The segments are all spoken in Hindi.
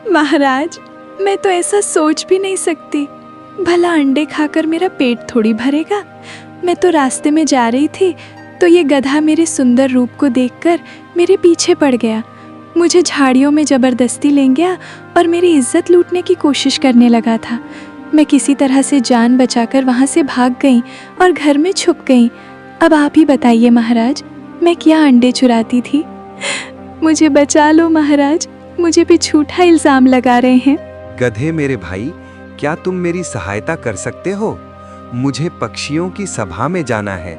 महाराज, मैं तो ऐसा सोच भी नहीं सकती। भला अंडे खाकर मेरा पेट थोड़ी भरेगा। मैं तो रास्ते में जा रही थी तो ये गधा मेरे सुंदर रूप को देखकर मेरे पीछे पड़ गया। मुझे झाड़ियों में जबरदस्ती ले गया और मेरी इज्जत लूटने की कोशिश करने लगा था। मैं किसी तरह से जान बचाकर वहाँ से भाग गई और घर में छुप गई। अब आप ही बताइए महाराज, मैं क्या अंडे चुराती थी? मुझे बचा लो महाराज, मुझे पे झूठा इल्जाम लगा रहे हैं। गधे मेरे भाई, क्या तुम मेरी सहायता कर सकते हो? मुझे पक्षियों की सभा में जाना है।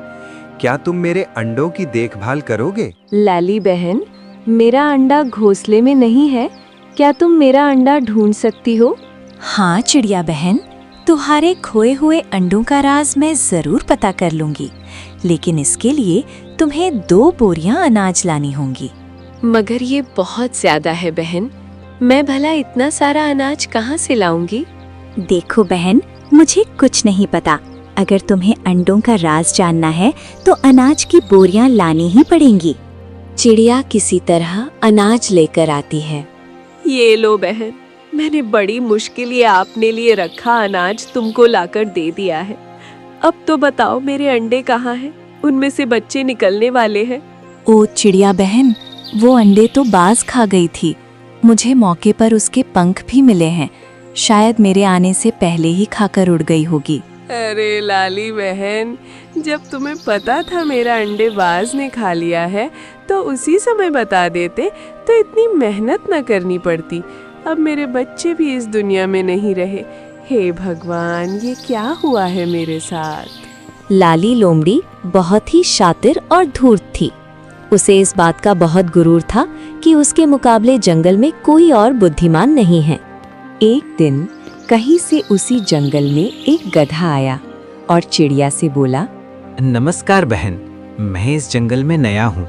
क्या तुम मेरे अंडों की देखभाल करोगे? लाली बहन, मेरा अंडा घोंसले में नहीं है। क्या तुम मेरा अंडा ढूंढ सकती हो? हाँ चिड़िया बहन, तुम्हारे खोए हुए अंडों का राज मैं जरूर पता कर लूंगी, लेकिन इसके लिए तुम्हें 2 बोरियां अनाज लानी होंगी। मगर ये बहुत ज्यादा है बहन, मैं भला इतना सारा अनाज कहाँ से लाऊंगी? देखो बहन, मुझे कुछ नहीं पता। अगर तुम्हें अंडों का राज जानना है तो अनाज की बोरियां लानी ही पड़ेंगी। चिड़िया किसी तरह अनाज लेकर आती है। ये लो बहन, मैंने बड़ी मुश्किल ये आपने लिए रखा अनाज तुमको लाकर दे दिया है। अब तो बताओ मेरे अंडे कहाँ हैं? उनमें से बच्चे निकलने वाले हैं। ओ चिड़िया बहन, वो अंडे तो बाज खा गई थी। मुझे मौके पर उसके पंख भी मिले हैं। शायद मेरे आने से पहले ही खाकर उड़ गई होगी। अरे लाली बहन, जब तुम्हें पता था मेरा अंडे बाज ने खा लिया है तो उसी समय बता देते तो इतनी मेहनत न करनी पड़ती। अब मेरे बच्चे भी इस दुनिया में नहीं रहे। हे भगवान, ये क्या हुआ है मेरे साथ? लाली लोमड़ी बहुत ही शातिर और धूर्त थी। उसे इस बात का बहुत गुरूर था कि उसके मुकाबले जंगल में कोई और बुद्धिमान नहीं है। एक दिन कहीं से उसी जंगल में एक गधा आया और चिड़िया से बोला, नमस्कार बहन, मैं इस जंगल में नया हूँ,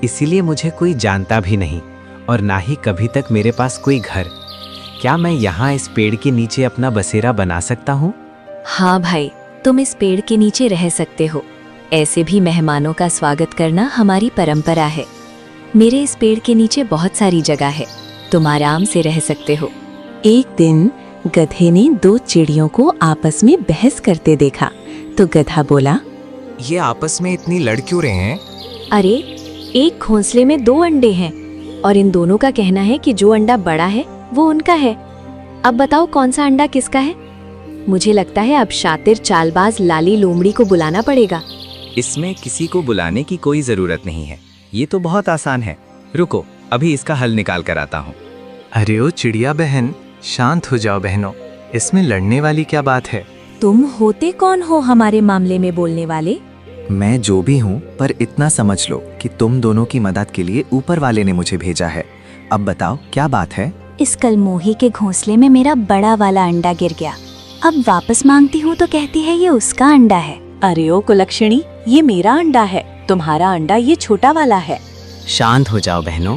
इसीलिए मुझे कोई जानता भी नहीं और ना ही कभी तक मेरे पास कोई घर। क्या मैं यहाँ इस पेड़ के नीचे अपना बसेरा बना सकता हूँ? हाँ भाई, तुम इस पेड़ के नीचे रह सकते हो। ऐसे भी मेहमानों का स्वागत करना हमारी परंपरा है। मेरे इस पेड़ के नीचे बहुत सारी जगह है, तुम आराम से रह सकते हो। एक दिन गधे ने 2 चिड़ियों को आपस में बहस करते देखा तो गधा बोला, ये आपस में इतनी लड़ क्यों रहे हैं? अरे, एक घोंसले में 2 अंडे हैं और इन दोनों का कहना है कि जो अंडा बड़ा है वो उनका है। अब बताओ कौन सा अंडा किसका है? मुझे लगता है अब शातिर चालबाज लाली लोमड़ी को बुलाना पड़ेगा। इसमें किसी को बुलाने की कोई जरूरत नहीं है, ये तो बहुत आसान है। रुको, अभी इसका हल निकाल कर आता हूँ। अरे ओ चिड़िया बहन, शांत हो जाओ बहनों, इसमें लड़ने वाली क्या बात है? तुम होते कौन हो हमारे मामले में बोलने वाले? मैं जो भी हूँ, पर इतना समझ लो कि तुम दोनों की मदद के लिए ऊपर वाले ने मुझे भेजा है। अब बताओ क्या बात है? इस कलमोही के घोंसले में मेरा बड़ा वाला अंडा गिर गया। अब वापस मांगती हूँ तो कहती है ये उसका अंडा है। अरे ओ कुलक्षणी, ये मेरा अंडा है, तुम्हारा अंडा ये छोटा वाला है। शांत हो जाओ बहनों,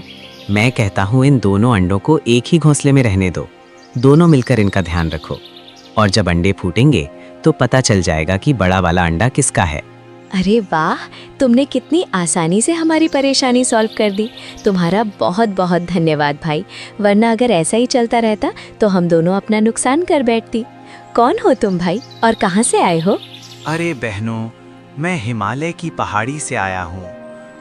मैं कहता हूँ इन दोनों अंडों को एक ही घोंसले में रहने दो। दोनों मिलकर इनका ध्यान रखो और जब अंडे फूटेंगे तो पता चल जाएगा कि बड़ा वाला अंडा किसका है। अरे वाह, तुमने कितनी आसानी से हमारी परेशानी सॉल्व कर दी। तुम्हारा बहुत बहुत धन्यवाद भाई, वरना अगर ऐसा ही चलता रहता तो हम दोनों अपना नुकसान कर बैठती। कौन हो तुम भाई और कहाँ से आए हो? अरे बहनों, मैं हिमालय की पहाड़ी से आया हूँ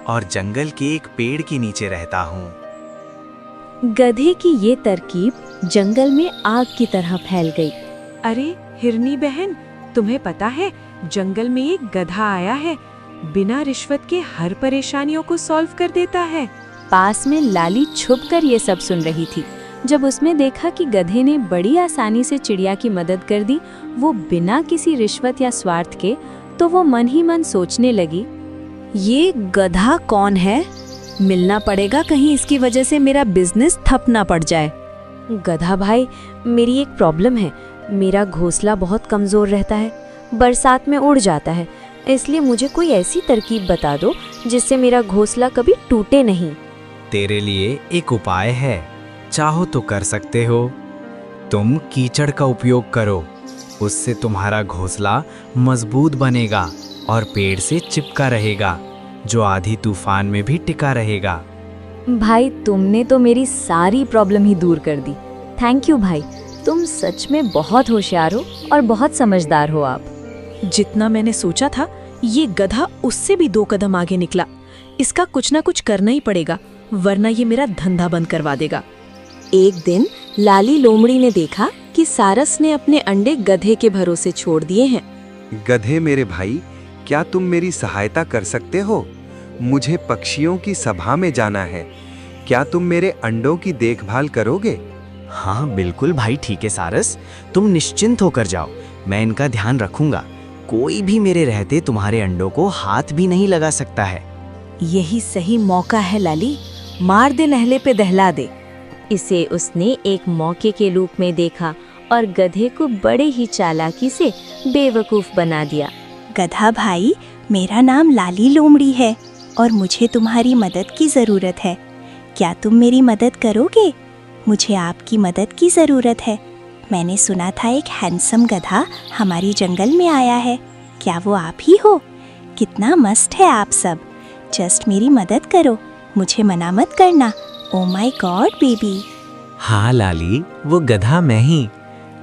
और जंगल के एक पेड़ के नीचे रहता हूँ। गधे की ये तरकीब जंगल में आग की तरह फैल गई। अरे हिरनी बहन, तुम्हें पता है जंगल में एक गधा आया है, बिना रिश्वत के हर परेशानियों को सॉल्व कर देता है। पास में लाली छुपकर ये सब सुन रही थी। जब उसने देखा कि गधे ने बड़ी आसानी से चिड़िया की मदद कर दी, वो बिना किसी रिश्वत या स्वार्थ के, तो वो मन ही मन सोचने लगी, ये गधा कौन है? मिलना पड़ेगा, कहीं इसकी वजह से मेरा बिजनेस ठप ना पड़ जाए। गधा भाई, मेरी एक प्रॉब्लम है। मेरा घोंसला बहुत कमजोर रहता है, बरसात में उड़ जाता है, इसलिए मुझे कोई ऐसी तरकीब बता दो जिससे मेरा घोंसला कभी टूटे नहीं। तेरे लिए एक उपाय है, चाहो तो कर सकते हो। तुम कीचड़ का उपयोग करो, उससे तुम्हारा घोंसला मजबूत बनेगा और पेड़ से चिपका रहेगा, जो आधी तूफान में भी टिका रहेगा। भाई, तुमने तो मेरी सारी प्रॉब्लम ही दूर कर दी। थैंक यू भाई, तुम सच में बहुत होशियार हो और बहुत समझदार हो आप। जितना मैंने सोचा था, ये गधा उससे भी 2 कदम आगे निकला। इसका कुछ ना कुछ करना ही पड़ेगा, वरना ये मेरा धंधा बंद करवा देगा। एक दिन लाली लोमड़ी ने देखा कि सारस ने अपने अंडे गधे के भरोसे छोड़ दिए हैं। गधे मेरे भाई, क्या तुम मेरी सहायता कर सकते हो? मुझे पक्षियों की सभा में जाना है। क्या तुम मेरे अंडों की देखभाल करोगे? हाँ बिल्कुल भाई, ठीक है सारस, तुम निश्चिंत होकर जाओ, मैं इनका ध्यान रखूंगा। कोई भी मेरे रहते तुम्हारे अंडों को हाथ भी नहीं लगा सकता है। यही सही मौका है लाली, मार दे नहले पे दहला दे। इसे उसने एक मौके के रूप में देखा और गधे को बड़े ही चालाकी से बेवकूफ बना दिया। गधा भाई, मेरा नाम लाली लोमड़ी है और मुझे तुम्हारी मदद की ज़रूरत है। क्या तुम मेरी मदद करोगे? मुझे आपकी मदद की ज़रूरत है। मैंने सुना था एक हैंडसम गधा हमारी जंगल में आया है। क्या वो आप ही हो? कितना मस्त है आप सब। जस्ट मेरी मदद करो, मुझे मना मत करना। Oh my God baby. हाँ लाली, वो गधा मैं ही।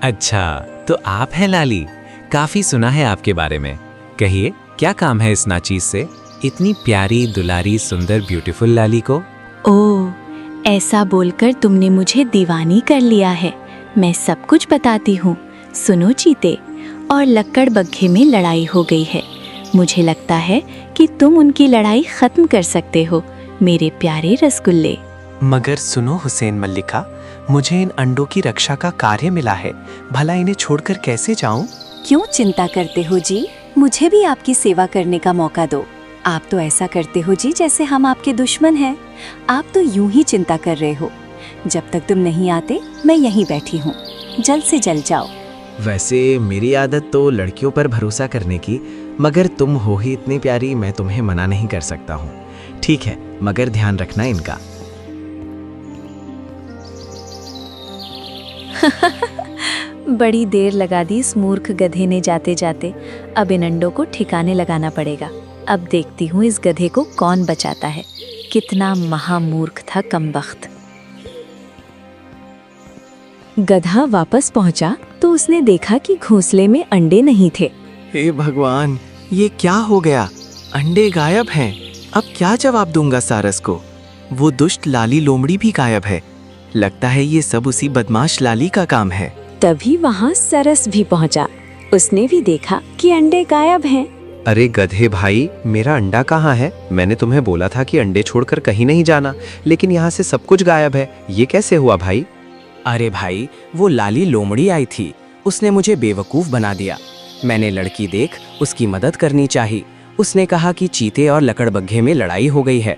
अच्छा, तो आप हैं लाली, काफी सुना है आपके बारे में। कहिए, क्या काम है इस नाचीज से, इतनी प्यारी दुलारी सुंदर ब्यूटीफुल लाली को? ओह, ऐसा बोलकर तुमने मुझे दीवानी कर लिया है। मैं सब कुछ बताती हूँ। सुनो चीते, और लक्कड़ बग्घे में लड़ाई हो गई है। मुझे लगता है कि तुम उनकी लड़ाई खत्म कर सकते हो, मेरे प्यारे रसगुल्ले। मगर सुनो हुसैन मल्लिका, मुझे इन अंडों की रक्षा का कार्य मिला है, भला इन्हें छोड़कर कैसे जाऊं? क्यों चिंता करते हो जी, मुझे भी आपकी सेवा करने का मौका दो। आप तो ऐसा करते हो जी जैसे हम आपके दुश्मन हैं। आप तो यूं ही चिंता कर रहे हो। जब तक तुम नहीं आते, मैं यहीं बैठी हूँ। जल्द से जल्द जाओ। वैसे मेरी आदत तो लड़कियों पर भरोसा करने की, मगर तुम हो ही इतनी प्यारी, मैं तुम्हें मना नहीं कर सकता हूँ। ठीक है, मगर ध्यान रखना इनका। बड़ी देर लगा दी इस मूर्ख गधे ने जाते जाते। अब इन अंडों को ठिकाने लगाना पड़ेगा। अब देखती हूँ इस गधे को कौन बचाता है। कितना महामूर्ख था कमबख्त। गधा वापस पहुंचा तो उसने देखा कि घोंसले में अंडे नहीं थे। हे भगवान, ये क्या हो गया? अंडे गायब हैं। अब क्या जवाब दूंगा सारस को? वो दुष्ट लाली लोमड़ी भी गायब है। लगता है ये सब उसी बदमाश लाली का काम है। तभी वहाँ सरस भी पहुँचा। उसने भी देखा कि अंडे गायब हैं। अरे गधे भाई, मेरा अंडा कहाँ है? मैंने तुम्हें बोला था कि अंडे छोड़कर कहीं नहीं जाना, लेकिन यहाँ से सब कुछ गायब है। ये कैसे हुआ भाई? अरे भाई, वो लाली लोमड़ी आई थी, उसने मुझे बेवकूफ़ बना दिया। मैंने लड़की देख उसकी मदद करनी चाहिए। उसने कहा कि चीते और लकड़बग्घे में लड़ाई हो गई है।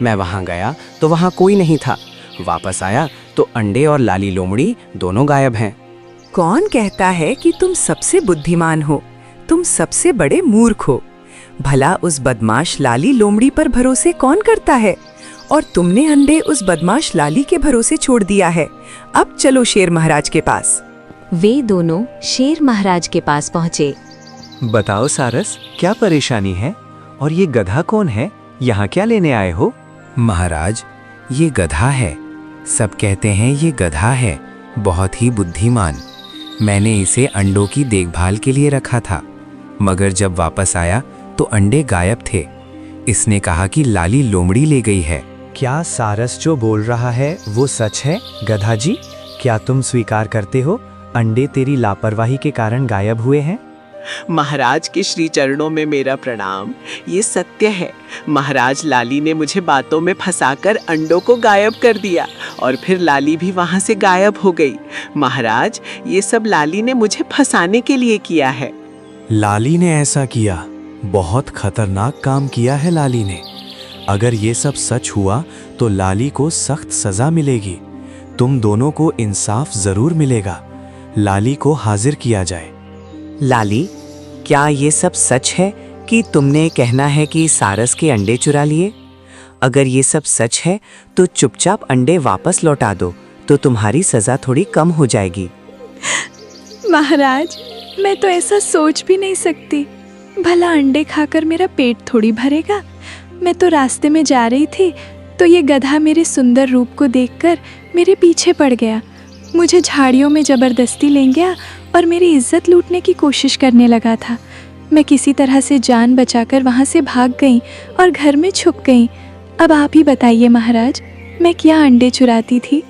मैं वहाँ गया तो वहाँ कोई नहीं था। वापस आया तो अंडे और लाली लोमड़ी दोनों गायब हैं। कौन कहता है कि तुम सबसे बुद्धिमान हो? तुम सबसे बड़े मूर्ख हो। भला उस बदमाश लाली लोमड़ी पर भरोसे कौन करता है? और तुमने अंडे उस बदमाश लाली के भरोसे छोड़ दिया है। अब चलो शेर महाराज के पास। वे दोनों शेर महाराज के पास पहुँचे। बताओ सारस, क्या परेशानी है? और ये गधा कौन है? यहाँ क्या लेने आए हो? महाराज, ये गधा है। सब कहते हैं ये गधा है, बहुत ही बुद्धिमान। मैंने इसे अंडों की देखभाल के लिए रखा था, मगर जब वापस आया तो अंडे गायब थे। इसने कहा कि लाली लोमड़ी ले गई है। क्या सारस जो बोल रहा है वो सच है? गधा जी, क्या तुम स्वीकार करते हो अंडे तेरी लापरवाही के कारण गायब हुए हैं? महाराज के श्री चरणों में मेरा प्रणाम। ये सत्य है। महाराज, लाली ने मुझे बातों में फंसाकर अंडों को गायब कर दिया और फिर लाली भी वहां से गायब हो गई। महाराज, ये सब लाली ने मुझे फंसाने के लिए किया है। लाली ने ऐसा किया? बहुत खतरनाक काम किया है लाली ने। अगर ये सब सच हुआ तो लाली को सख्त सजा मिलेगी। तुम दोनों को इंसाफ जरूर मिलेगा। लाली को हाजिर किया जाए। लाली, क्या ये सब सच है कि तुमने कहना है कि सारस के अंडे चुरा लिए? अगर ये सब सच है तो चुपचाप अंडे वापस लौटा दो, तो तुम्हारी सजा थोड़ी कम हो जाएगी। महाराज, मैं तो ऐसा सोच भी नहीं सकती। भला अंडे खाकर मेरा पेट थोड़ी भरेगा। मैं तो रास्ते में जा रही थी तो ये गधा मेरे सुंदर रूप को देखकर मेरे पीछे पड़ गया मुझे झाड़ियों में जबरदस्ती ले गया और मेरी इज्जत लूटने की कोशिश करने लगा था। मैं किसी तरह से जान बचाकर वहाँ से भाग गई और घर में छुप गई। अब आप ही बताइए महाराज, मैं क्या अंडे चुराती थी?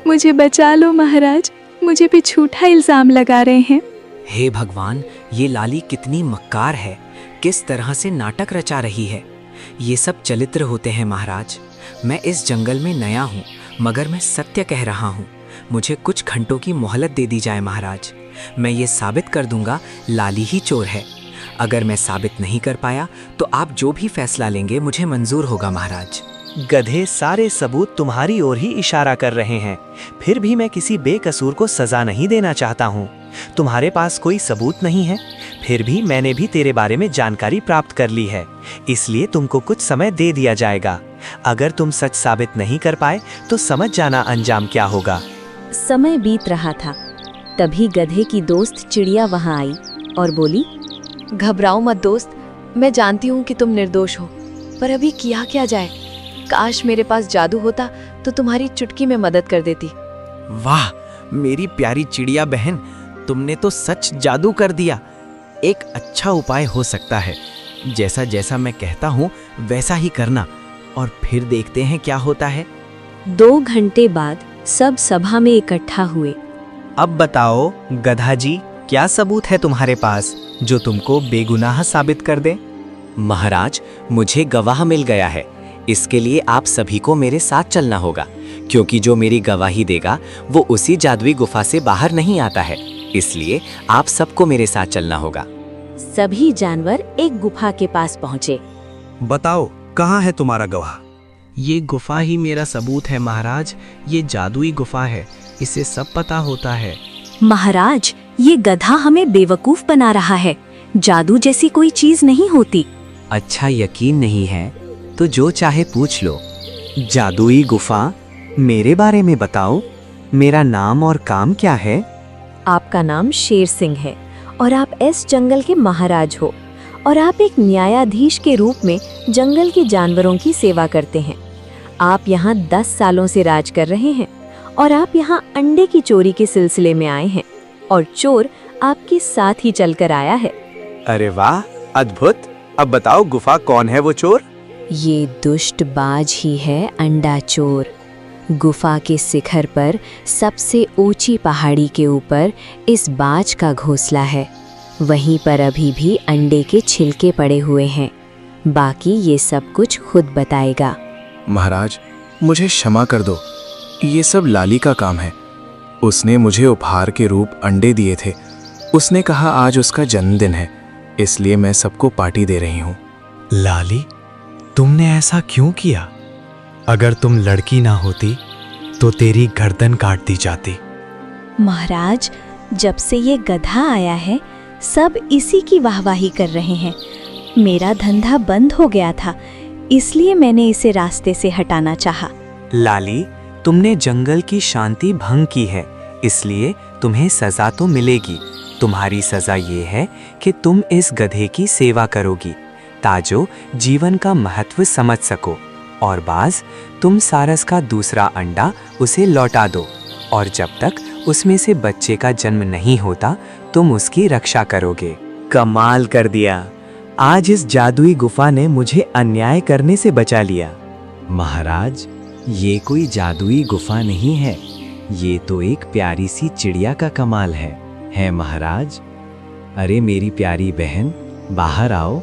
मुझे बचा लो महाराज, मुझे पे झूठा इल्जाम लगा रहे हैं। हे भगवान, ये लाली कितनी मक्कार है, किस तरह से नाटक रचा रही है। ये सब चरित्र होते हैं महाराज। मैं इस जंगल में नया हूँ, मगर मैं सत्य कह रहा हूँ। मुझे कुछ घंटों की मोहलत दे दी जाए महाराज। मैं ये साबित कर दूंगा लाली ही चोर है। अगर मैं साबित नहीं कर पाया तो आप जो भी फैसला लेंगे मुझे मंजूर होगा महाराज। गधे, सारे सबूत तुम्हारी ओर ही इशारा कर रहे हैं, फिर भी मैं किसी बेकसूर को सजा नहीं देना चाहता हूँ। तुम्हारे पास कोई सबूत नहीं है, फिर भी मैंने भी तेरे बारे में जानकारी प्राप्त कर ली है, इसलिए तुमको कुछ समय दे दिया जाएगा। अगर तुम सच साबित नहीं कर पाए तो समझ जाना अंजाम क्या होगा। समय बीत रहा था, तभी गधे की दोस्त चिड़िया वहां आई और बोली, घबराओ मत दोस्त, मैं जानती हूँ कि तुम निर्दोष हो, पर अभी किया क्या जाए। काश मेरे पास जादू होता तो तुम्हारी चुटकी में मदद कर देती। वाह मेरी प्यारी चिड़िया बहन, तुमने तो सच जादू कर दिया। एक अच्छा उपाय हो सकता है, जैसा जैसा मैं कहता हूँ वैसा ही करना, और फिर देखते हैं क्या होता है। 2 घंटे बाद सब सभा में इकट्ठा हुए। अब बताओ गधा जी, क्या सबूत है तुम्हारे पास जो तुमको बेगुनाह साबित कर दे? महाराज, मुझे गवाह मिल गया है। इसके लिए आप सभी को मेरे साथ चलना होगा, क्योंकि जो मेरी गवाही देगा वो उसी जादुई गुफा से बाहर नहीं आता है। इसलिए आप सबको मेरे साथ चलना होगा। सभी जानवर एक गुफा के पास पहुँचे। बताओ, कहाँ है तुम्हारा गवाह? ये गुफा ही मेरा सबूत है महाराज। ये जादुई गुफा है, इसे सब पता होता है। महाराज, ये गधा हमें बेवकूफ बना रहा है। जादू जैसी कोई चीज नहीं होती। अच्छा, यकीन नहीं है तो जो चाहे पूछ लो। जादुई गुफा? मेरे बारे में बताओ, मेरा नाम और काम क्या है? आपका नाम शेर सिंह है और आप इस जंगल के महाराज हो, और आप एक न्यायाधीश के रूप में जंगल के जानवरों की सेवा करते हैं। आप यहाँ 10 सालों से राज कर रहे हैं और आप यहाँ अंडे की चोरी के सिलसिले में आए हैं, और चोर आपके साथ ही चलकर आया है। अरे वाह, अद्भुत। अब बताओ, गुफा कौन है वो चोर? ये दुष्ट बाज ही है अंडा चोर। गुफा के शिखर पर सबसे ऊंची पहाड़ी के ऊपर इस बाज का घोंसला है। वहीं पर अभी भी अंडे के छिलके पड़े हुए हैं। बाकी ये सब कुछ खुद बताएगा। महाराज, मुझे क्षमा कर दो, ये सब लाली का काम है। उसने मुझे उपहार के रूप अंडे दिए थे। उसने कहा आज उसका जन्मदिन है, इसलिए मैं सबको पार्टी दे रही हूँ। लाली, तुमने ऐसा क्यों किया? अगर तुम लड़की ना होती तो तेरी गर्दन काट दी जाती। महाराज, जब से ये गधा आया है सब इसी की वाहवाही कर रहे हैं। मेरा धंधा बंद हो गया था, इसलिए मैंने इसे रास्ते से हटाना चाहा। लाली, तुमने जंगल की शांति भंग की है, इसलिए तुम्हें सजा तो मिलेगी। तुम्हारी सजा ये है कि तुम इस गधे की सेवा करोगी, ताजो जीवन का महत्व समझ सको। और बाज, तुम सारस का दूसरा अंडा उसे लौटा दो, और जब तक उसमें से बच्चे का जन्म नहीं होता तुम उसकी रक्षा करोगे। कमाल कर दिया, आज इस जादुई गुफा ने मुझे अन्याय करने से बचा लिया। महाराज, ये कोई जादुई गुफा नहीं है, ये तो एक प्यारी सी चिड़िया का कमाल है महाराज। अरे मेरी प्यारी बहन, बाहर आओ।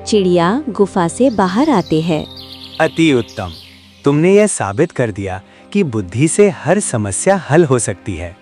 चिड़िया गुफा से बाहर आते हैं। अति उत्तम, तुमने यह साबित कर दिया कि बुद्धि से हर समस्या हल हो सकती है।